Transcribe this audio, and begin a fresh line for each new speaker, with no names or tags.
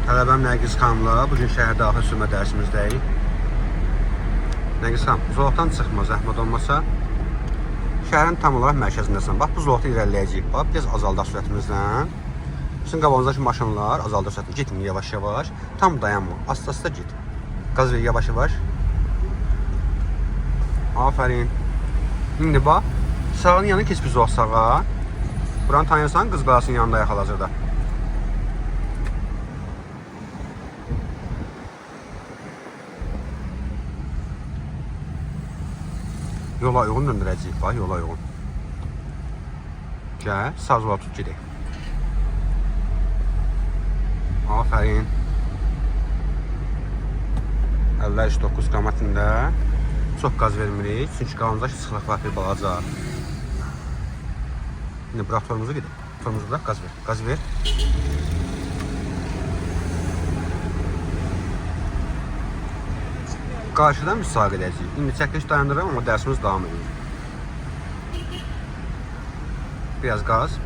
Tələbəm Nərgiz xanımla bugün şəhər daxil sürmə dərsimizdəyik. Nərgiz xanım, zolaqdan çıxma, zəhmət olmasa. Şəhərin tam olaraq mərkəzindəsən. Bax, bu zolaqda irəliləyəcəyik. Bax, biraz azaldaq sürətimizdən. Sizin qabağınızdakı maşınlar azaldır sürətini. Getmə yavaş-yavaş. Tam dayanma. Asta-asta git. Qaz ver yavaş-yavaş. Aferin. İndi bax, sağın yanı keç bir zolaq sağa. Buranı tanıyorsan, qız qalasının yanında yaxalacaqda. Yola uyğun döndürəcəyik, bax, yola uyğun. Gəl, sağ zola tut gedək. Aferin. 59 qamatında. Çox qaz vermirik, çünki qanımızdakı sıxlıq var bir balaca. Şimdi bırak torumuzu gedək. Torumuzu bırak, qaz ver. Qaz ver. Qarşıdan müsahiq edəcəyik. İndi çəkiliş dayandırıram, amma dərsimiz davam edir. Biraz qaz.